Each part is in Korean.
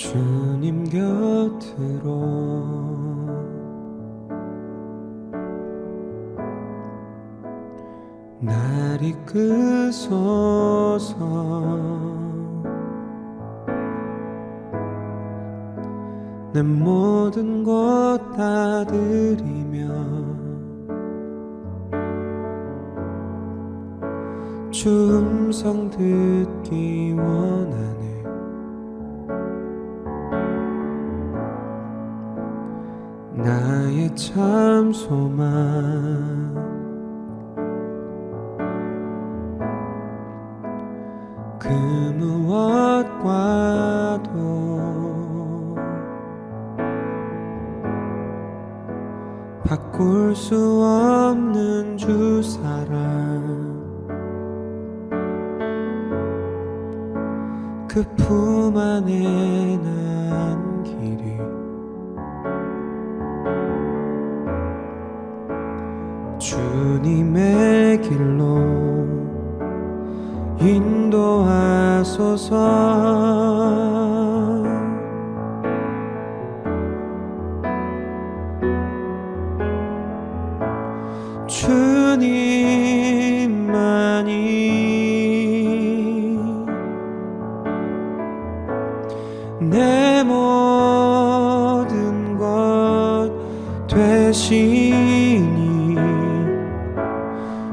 주님 곁으로 날 이끄소서. 내 모든 것 다 드리며 주 음성 듣기 원하네. 나의 참 소망 그 무엇과도 바꿀 수 없는 주 사랑, 그 품 안에 난 길이 주님의 길로 인도하소서. 주님만이 내 모든 것 되시니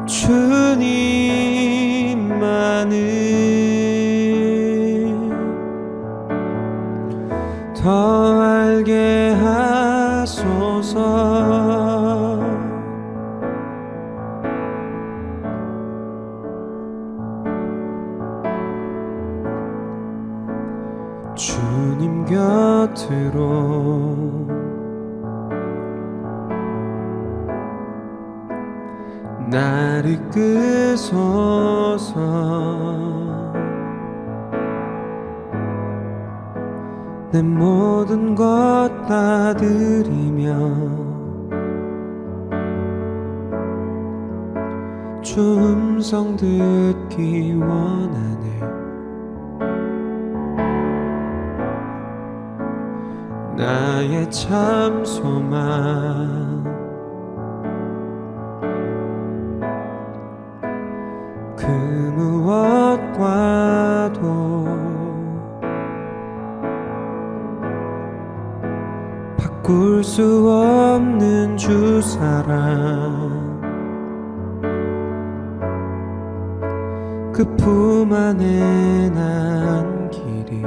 주님만을 더 알게 하소서. 주님 곁으로 날 이끄소서. 내 모든 것 다 드리며 주 음성 듣기 원하네. 나의 참 소망 그 무엇과도 바꿀 수 없는 주 사랑, 그 품 안에 난 길이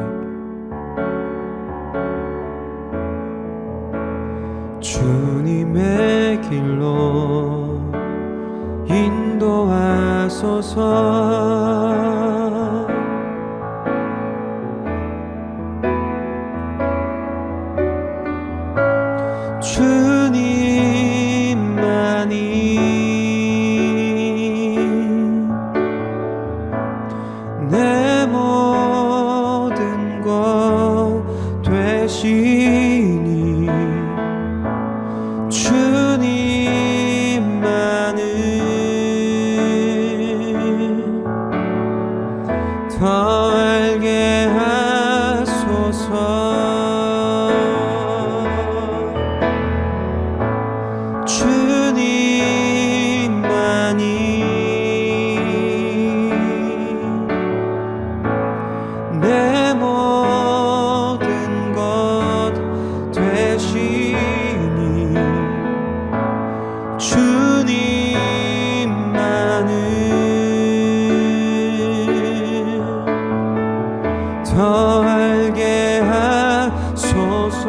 주님의 길로 인도하소서. 주님만이 내 모든 것 되시니 주님만을 더 알게 하소서. 내 모든 것 되시니 주님만을 더 알게 하소서.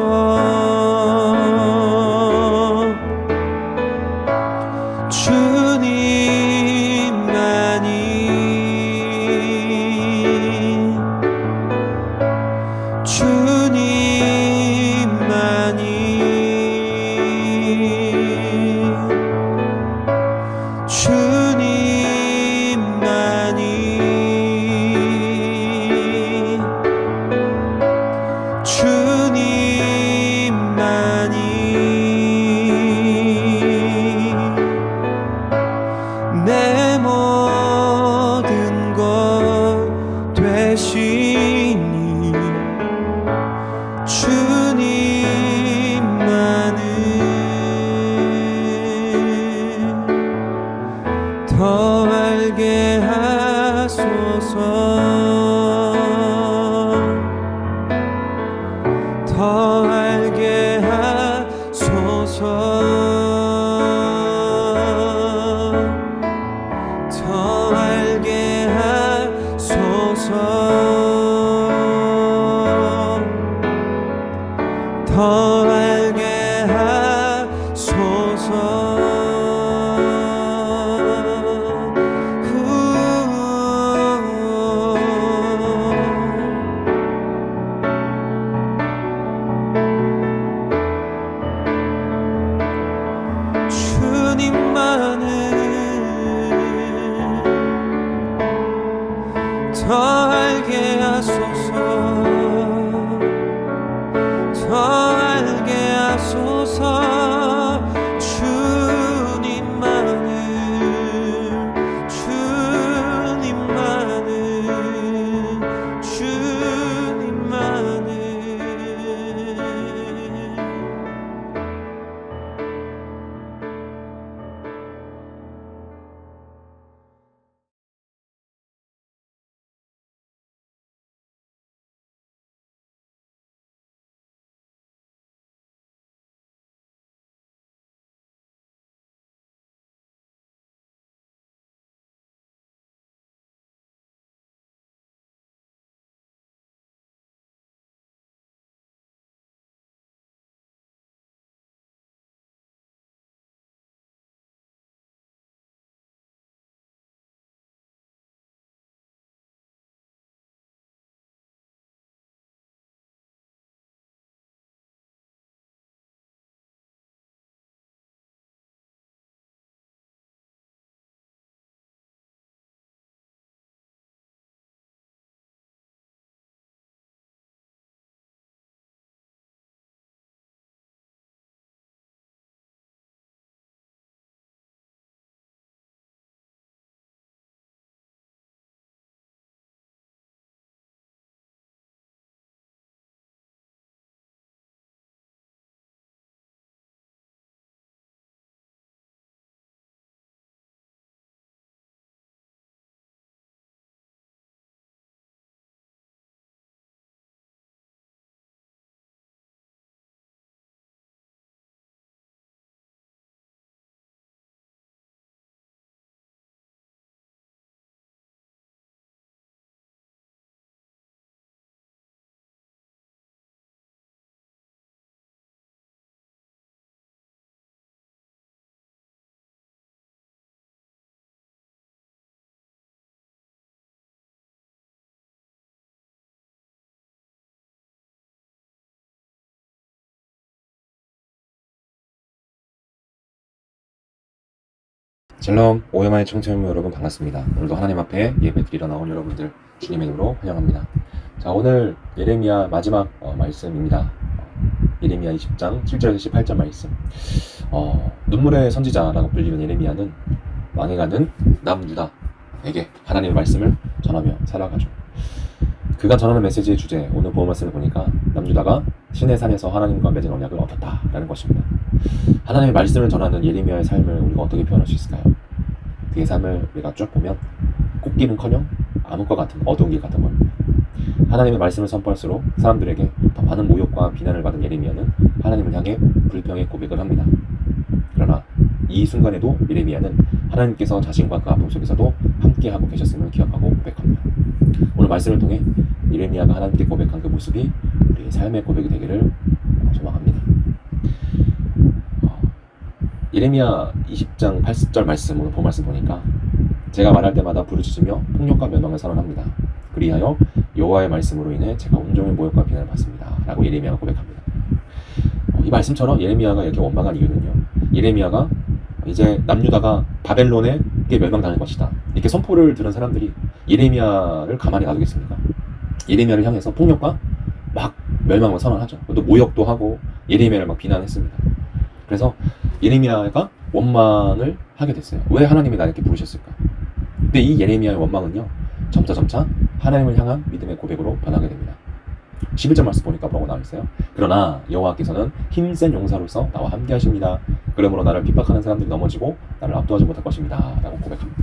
주님만이 더 알게 하소서 더 알게 하소서 더 알게 하소서 더 알게 하소서 더 알게 하소서 주님만을 샬롬, 오해만의 청취자 여러분 반갑습니다. 오늘도 하나님 앞에 예배 드리러 나온 여러분들 주님의 이름으로 환영합니다. 자, 오늘 예레미야 마지막 말씀입니다. 예레미야 20장 7절에서 18절 말씀. 눈물의 선지자라고 불리는 예레미야는 망해가는 남유다에게 하나님의 말씀을 전하며 살아가죠. 그가 전하는 메시지의 주제, 오늘 본 말씀을 보니까 남유다가 신의 산에서 하나님과 맺은 언약을 얻었다라는 것입니다. 하나님의 말씀을 전하는 예레미야의 삶을 우리가 어떻게 표현할 수 있을까요? 그의 삶을 우리가 쭉 보면 꽃길은커녕 암흑과 같은 어두운 길 같은 겁니다. 하나님의 말씀을 선포할수록 사람들에게 더 많은 모욕과 비난을 받은 예레미야는 하나님을 향해 불평의 고백을 합니다. 그러나 이 순간에도 예레미야는 하나님께서 자신과 그 아픔 속에서도 함께하고 계셨음을 기억하고 고백합니다. 오늘 말씀을 통해 예레미야가 하나님께 고백한 그 모습이 우리의 삶의 고백이 되기를 소망합니다. 예레미야 20장 80절 말씀, 오늘 본 말씀 보니까 제가 말할 때마다 부르짖으며 폭력과 멸망을 선언합니다. 그리하여 여호와의 말씀으로 인해 제가 온종일 모욕과 비난을 받습니다. 라고 예레미야가 고백합니다. 이 말씀처럼 예레미야가 이렇게 원망한 이유는요, 예레미야가 이제 남유다가 바벨론에게 멸망당할 것이다, 이렇게 선포를 들은 사람들이 예레미야를 가만히 놔두겠습니까? 예레미야를 향해서 폭력과 막 멸망을 선언하죠. 또 모욕도 하고 예레미야를 막 비난했습니다. 그래서 예레미야가 원망을 하게 됐어요. 왜 하나님이 나를 이렇게 부르셨을까? 근데 이 예레미야의 원망은요, 점차 하나님을 향한 믿음의 고백으로 변하게 됩니다. 11절 말씀 보니까 뭐라고 나와 있어요? 그러나 여호와께서는 힘센 용사로서 나와 함께 하십니다. 그러므로 나를 핍박하는 사람들이 넘어지고 나를 압도하지 못할 것입니다. 라고 고백합니다.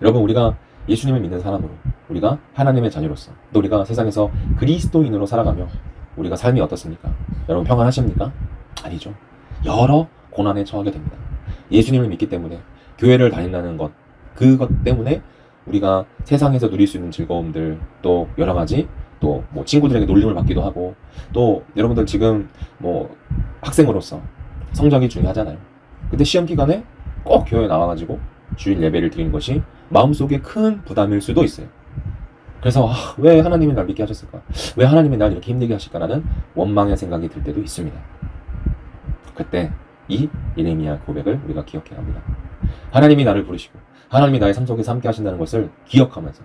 여러분, 우리가 예수님을 믿는 사람으로 우리가 하나님의 자녀로서 또 우리가 세상에서 그리스도인으로 살아가며 우리가 삶이 어떻습니까? 여러분 평안하십니까? 아니죠. 여러 고난에 처하게 됩니다. 예수님을 믿기 때문에 교회를 다닌다는 것, 그것 때문에 우리가 세상에서 누릴 수 있는 즐거움들, 또 여러 가지, 또 뭐 친구들에게 놀림을 받기도 하고, 또 여러분들 지금 뭐 학생으로서 성적이 중요하잖아요. 근데 시험 기간에 꼭 교회에 나와가지고 주일 예배를 드리는 것이 마음속에 큰 부담일 수도 있어요. 그래서 왜 하나님이 날 믿게 하셨을까? 왜 하나님이 날 이렇게 힘들게 하실까라는 원망의 생각이 들 때도 있습니다. 그때 이 예레미야 고백을 우리가 기억해야 합니다. 하나님이 나를 부르시고 하나님이 나의 삶 속에서 함께 하신다는 것을 기억하면서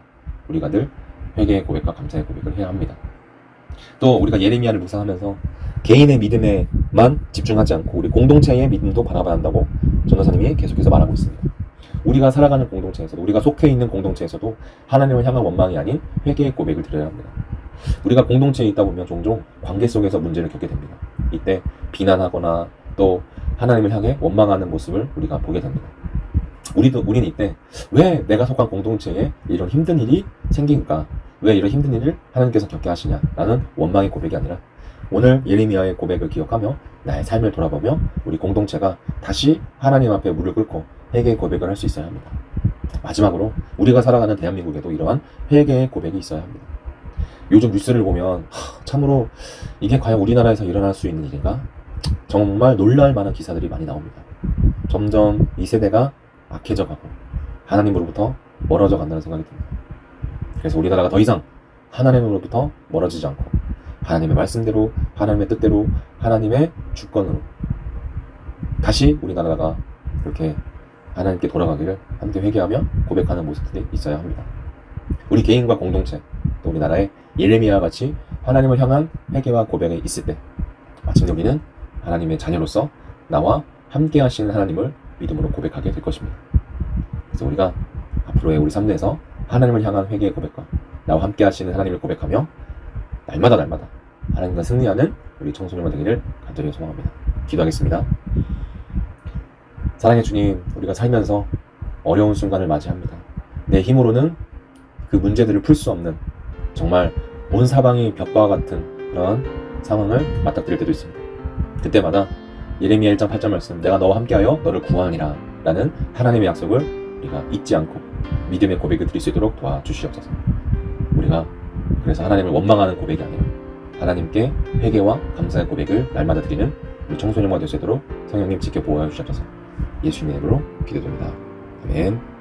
우리가 늘 회개의 고백과 감사의 고백을 해야 합니다. 또 우리가 예레미야를 묵상하면서 개인의 믿음에만 집중하지 않고 우리 공동체의 믿음도 바라봐야 한다고 전도사님이 계속해서 말하고 있습니다. 우리가 살아가는 공동체에서도, 우리가 속해 있는 공동체에서도 하나님을 향한 원망이 아닌 회개의 고백을 드려야 합니다. 우리가 공동체에 있다 보면 종종 관계 속에서 문제를 겪게 됩니다. 이때 비난하거나 또 하나님을 향해 원망하는 모습을 우리가 보게 됩니다. 우리는 이때 왜 내가 속한 공동체에 이런 힘든 일이 생긴가? 왜 이런 힘든 일을 하나님께서 겪게 하시냐라는 원망의 고백이 아니라 오늘 예레미야의 고백을 기억하며 나의 삶을 돌아보며 우리 공동체가 다시 하나님 앞에 무릎 꿇고 회개의 고백을 할 수 있어야 합니다. 마지막으로 우리가 살아가는 대한민국에도 이러한 회개의 고백이 있어야 합니다. 요즘 뉴스를 보면 참으로 이게 과연 우리나라에서 일어날 수 있는 일인가? 정말 놀랄 만한 기사들이 많이 나옵니다. 점점 이 세대가 악해져 가고 하나님으로부터 멀어져 간다는 생각이 듭니다. 그래서 우리나라가 더 이상 하나님으로부터 멀어지지 않고 하나님의 말씀대로, 하나님의 뜻대로, 하나님의 주권으로 다시 우리나라가 그렇게 하나님께 돌아가기를 함께 회개하며 고백하는 모습들이 있어야 합니다. 우리 개인과 공동체, 또 우리나라의 예레미야와 같이 하나님을 향한 회개와 고백이 있을 때 마침내 우리는 하나님의 자녀로서 나와 함께 하시는 하나님을 믿음으로 고백하게 될 것입니다. 그래서 우리가 앞으로의 우리 삶 내에서 하나님을 향한 회개의 고백과 나와 함께 하시는 하나님을 고백하며 날마다 하나님과 승리하는 우리 청소년만 되기를 간절히 소망합니다. 기도하겠습니다. 사랑의 주님, 우리가 살면서 어려운 순간을 맞이합니다. 내 힘으로는 그 문제들을 풀 수 없는 정말 온 사방이 벽과 같은 그런 상황을 맞닥뜨릴 때도 있습니다. 그때마다 예레미야 1장 8절 말씀, 내가 너와 함께하여 너를 구하니라 라는 하나님의 약속을 우리가 잊지 않고 믿음의 고백을 드릴 수 있도록 도와주시옵소서. 우리가 그래서 하나님을 원망하는 고백이 아니라 하나님께 회개와 감사의 고백을 날마다 드리는 우리 청소년과 될 수 있도록 성령님 지켜 보호해 주시옵소서. 예수님의 이름으로 기도드립니다. 아멘.